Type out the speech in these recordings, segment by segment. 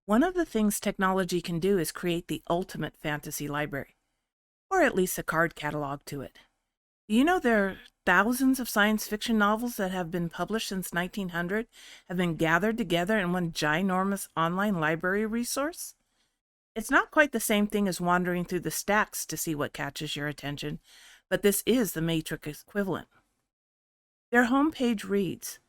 One of the things technology can do is create the ultimate fantasy library, or at least a card catalog to it. Do you know there are thousands of science fiction novels that have been published since 1900 have been gathered together in one ginormous online library resource? It's not quite the same thing as wandering through the stacks to see what catches your attention, but this is the Matrix equivalent. Their homepage reads,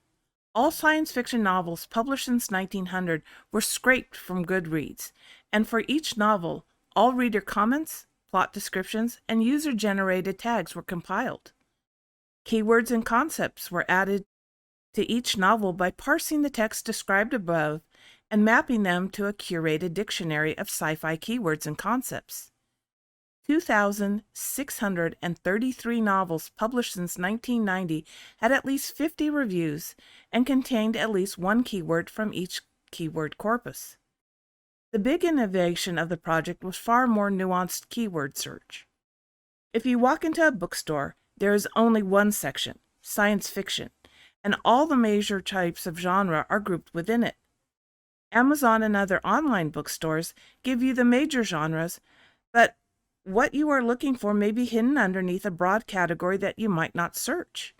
all science fiction novels published since 1900 were scraped from Goodreads, and for each novel, all reader comments, plot descriptions, and user-generated tags were compiled. Keywords and concepts were added to each novel by parsing the text described above and mapping them to a curated dictionary of sci-fi keywords and concepts. 2,633 novels published since 1990 had at least 50 reviews and contained at least one keyword from each keyword corpus. The big innovation of the project was far more nuanced keyword search. If you walk into a bookstore, there is only one section, science fiction, and all the major types of genre are grouped within it. Amazon and other online bookstores give you the major genres, but what you are looking for may be hidden underneath a broad category that you might not search.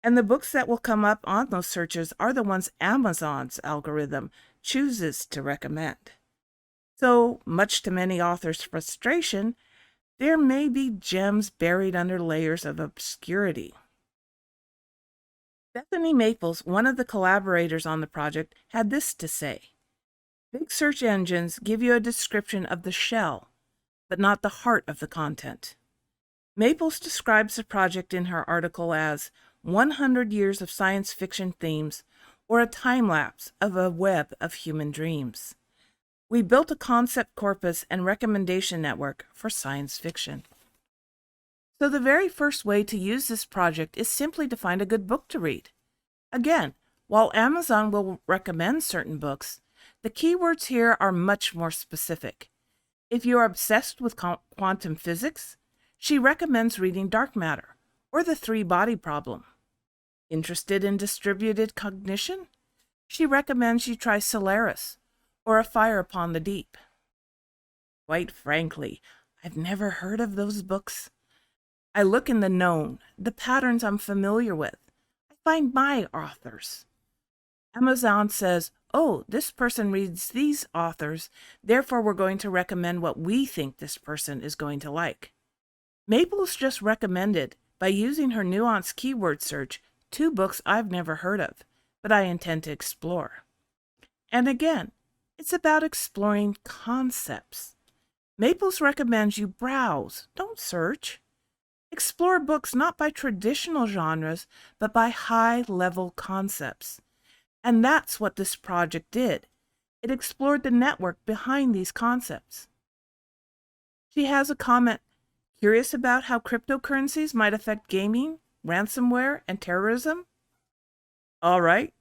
And the books that will come up on those searches are the ones Amazon's algorithm chooses to recommend. So, much to many authors' frustration, there may be gems buried under layers of obscurity. Bethany Maples, one of the collaborators on the project, had this to say: big search engines give you a description of the shell, but not the heart of the content. Maples describes the project in her article as 100 years of science fiction themes, or a time-lapse of a web of human dreams. We built a concept corpus and recommendation network for science fiction. So the very first way to use this project is simply to find a good book to read. Again, while Amazon will recommend certain books, the keywords here are much more specific. If you are obsessed with quantum physics, she recommends reading Dark Matter or The Three-Body Problem. Interested in distributed cognition? She recommends you try Solaris or A Fire Upon the Deep. Quite frankly, I've never heard of those books. I look in the known, the patterns I'm familiar with. I find my authors. Amazon says, oh, this person reads these authors, therefore we're going to recommend what we think this person is going to like. Maples just recommended, by using her nuanced keyword search, 2 books I've never heard of, but I intend to explore. And again, it's about exploring concepts. Maples recommends you browse, don't search. Explore books not by traditional genres, but by high-level concepts. And that's what this project did. It explored the network behind these concepts. She has a comment, curious about how cryptocurrencies might affect gaming, ransomware, and terrorism? All right,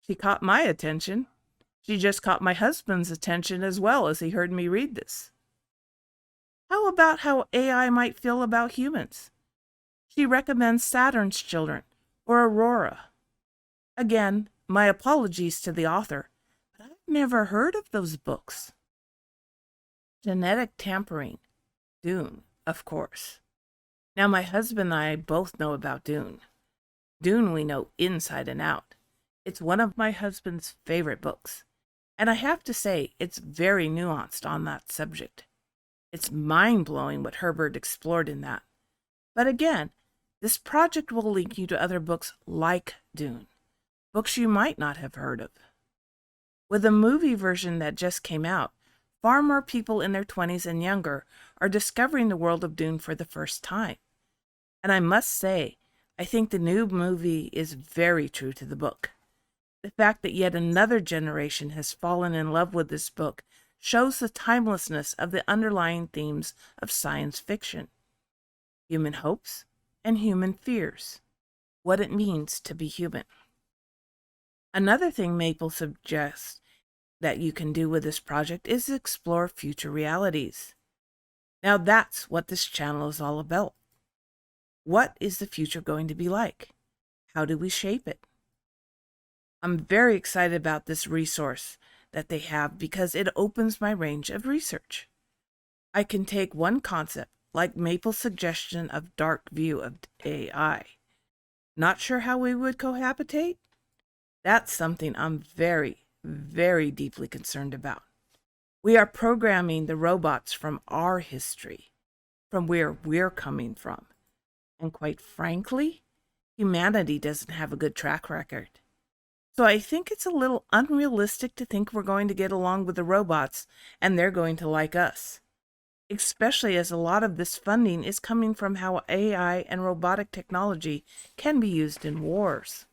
she caught my attention. She just caught my husband's attention as well as he heard me read this. How about how AI might feel about humans? She recommends Saturn's Children or Aurora. Again, my apologies to the author, but I've never heard of those books. Genetic tampering. Dune, of course. Now, my husband and I both know about Dune. Dune we know inside and out. It's one of my husband's favorite books. And I have to say, it's very nuanced on that subject. It's mind-blowing what Herbert explored in that. But again, this project will link you to other books like Dune, books you might not have heard of. With a movie version that just came out, far more people in their 20s and younger are discovering the world of Dune for the first time. And I must say, I think the new movie is very true to the book. The fact that yet another generation has fallen in love with this book shows the timelessness of the underlying themes of science fiction. Human hopes and human fears. What it means to be human. Another thing Maple suggests that you can do with this project is explore future realities. Now that's what this channel is all about. What is the future going to be like? How do we shape it? I'm very excited about this resource that they have because it opens my range of research. I can take one concept, like Maple's suggestion of dark view of AI. Not sure how we would cohabitate? That's something I'm very, very deeply concerned about. We are programming the robots from our history, from where we're coming from. And quite frankly, humanity doesn't have a good track record. So I think it's a little unrealistic to think we're going to get along with the robots and they're going to like us, especially as a lot of this funding is coming from how AI and robotic technology can be used in wars.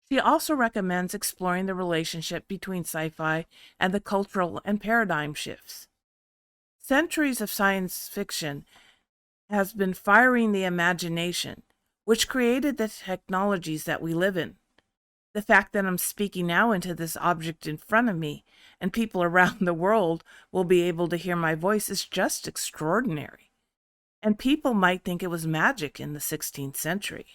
She also recommends exploring the relationship between sci-fi and the cultural and paradigm shifts. Centuries of science fiction has been firing the imagination, which created the technologies that we live in. The fact that I'm speaking now into this object in front of me and people around the world will be able to hear my voice is just extraordinary. And people might think it was magic in the 16th century.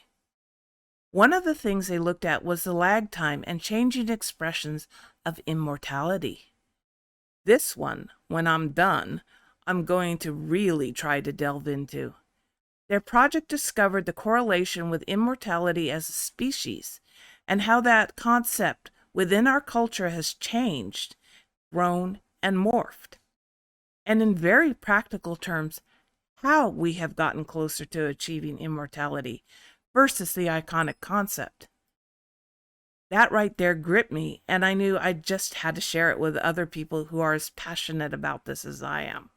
One of the things they looked at was the lag time and changing expressions of immortality. This one, when I'm done, I'm going to really try to delve into. Their project discovered the correlation with immortality as a species and how that concept within our culture has changed, grown, and morphed. And in very practical terms, how we have gotten closer to achieving immortality versus the iconic concept. That right there gripped me, and I knew I just had to share it with other people who are as passionate about this as I am.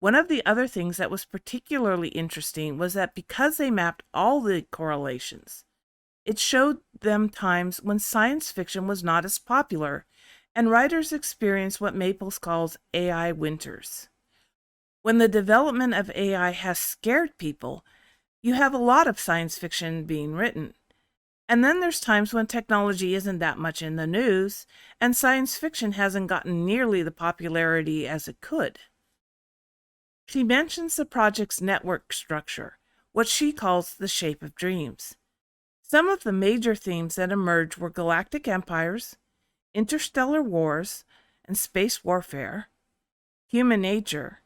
One of the other things that was particularly interesting was that because they mapped all the correlations, it showed them times when science fiction was not as popular, and writers experienced what Maples calls AI winters. When the development of AI has scared people, you have a lot of science fiction being written. And then there's times when technology isn't that much in the news, and science fiction hasn't gotten nearly the popularity as it could. She mentions the project's network structure, what she calls the shape of dreams. Some of the major themes that emerged were galactic empires, interstellar wars, and space warfare, human nature.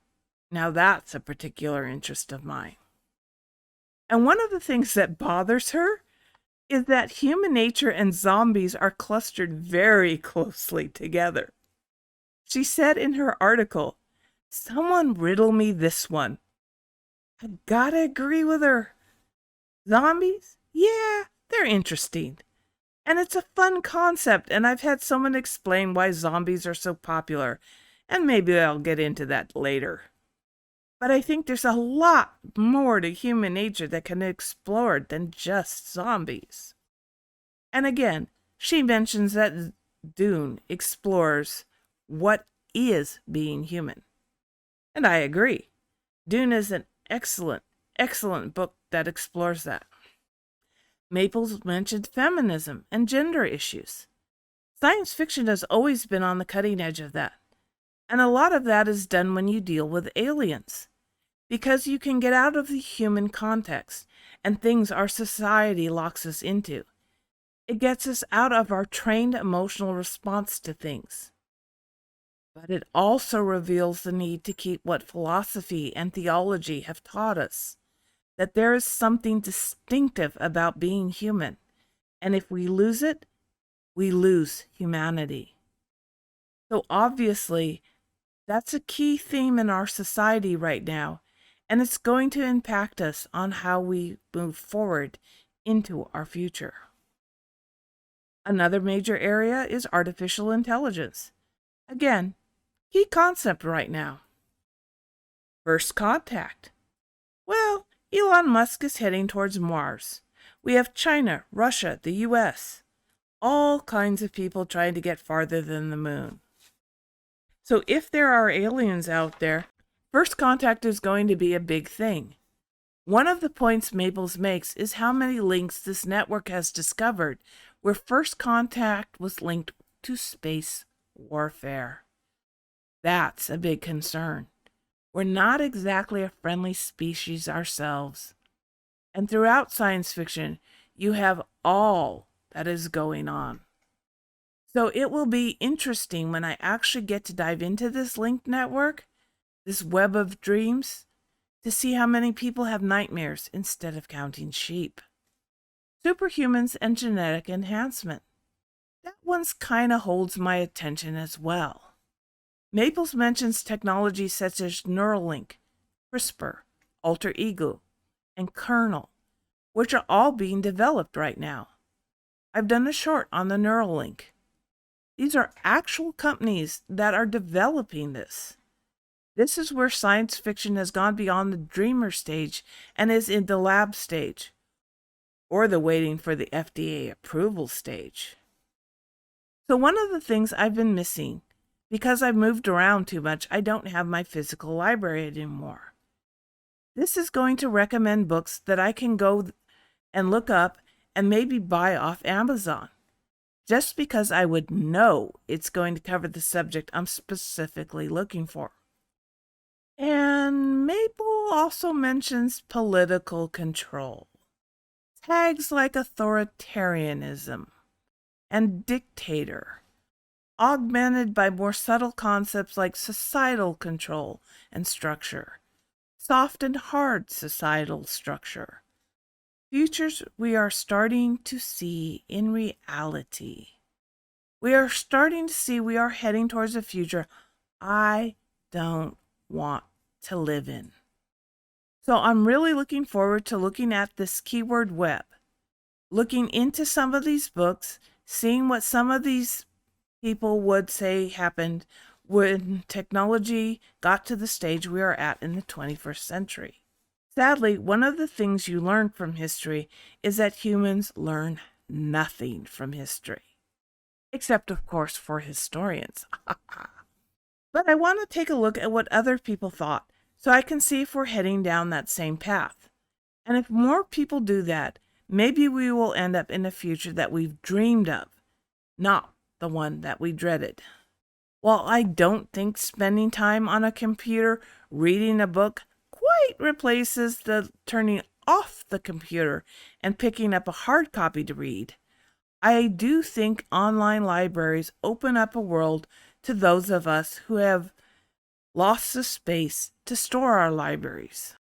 Now that's a particular interest of mine. And one of the things that bothers her is that human nature and zombies are clustered very closely together. She said in her article, "Someone riddle me this one." I gotta agree with her. Zombies? Yeah, they're interesting. And it's a fun concept, and I've had someone explain why zombies are so popular, and maybe I'll get into that later. But I think there's a lot more to human nature that can be explored than just zombies. And again, she mentions that Dune explores what is being human. And I agree. Dune is an excellent, excellent book that explores that. Maples mentioned feminism and gender issues. Science fiction has always been on the cutting edge of that. And a lot of that is done when you deal with aliens, because you can get out of the human context and things our society locks us into. It gets us out of our trained emotional response to things. But it also reveals the need to keep what philosophy and theology have taught us, that there is something distinctive about being human, and if we lose it, we lose humanity. So obviously, that's a key theme in our society right now, and it's going to impact us on how we move forward into our future. Another major area is artificial intelligence. Again, key concept right now. First contact. Well, Elon Musk is heading towards Mars. We have China, Russia, the US. All kinds of people trying to get farther than the moon. So if there are aliens out there, first contact is going to be a big thing. One of the points Maples makes is how many links this network has discovered where first contact was linked to space warfare. That's a big concern. We're not exactly a friendly species ourselves. And throughout science fiction, you have all that is going on. So it will be interesting when I actually get to dive into this linked network, this web of dreams, to see how many people have nightmares instead of counting sheep. Superhumans and genetic enhancement. That one's kind of holds my attention as well. Maples mentions technologies such as Neuralink, CRISPR, Alter Ego, and Kernel, which are all being developed right now. I've done a short on the Neuralink. These are actual companies that are developing this. This is where science fiction has gone beyond the dreamer stage and is in the lab stage, or the waiting for the FDA approval stage. So one of the things I've been missing, because I've moved around too much, I don't have my physical library anymore. This is going to recommend books that I can go and look up and maybe buy off Amazon, just because I would know it's going to cover the subject I'm specifically looking for. And Maple also mentions political control. Tags like authoritarianism and dictator, augmented by more subtle concepts like societal control and structure, soft and hard societal structure. Futures we are starting to see in reality. We are starting to see we are heading towards a future I don't want to live in. So I'm really looking forward to looking at this keyword web, looking into some of these books, seeing what some of these people would say happened when technology got to the stage we are at in the 21st century. Sadly, one of the things you learn from history is that humans learn nothing from history. Except, of course, for historians. But I want to take a look at what other people thought, so I can see if we're heading down that same path. And if more people do that, maybe we will end up in a future that we've dreamed of, not the one that we dreaded. While I don't think spending time on a computer reading a book quite replaces the turning off the computer and picking up a hard copy to read, I do think online libraries open up a world to those of us who have lost the space to store our libraries.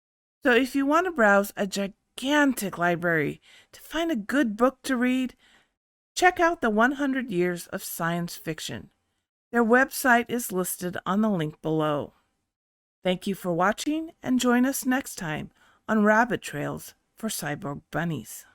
So if you want to browse a gigantic library to find a good book to read, check out the 100 Years of Science Fiction. Their website is listed on the link below. Thank you for watching, and join us next time on Rabbit Trails for Cyborg Bunnies.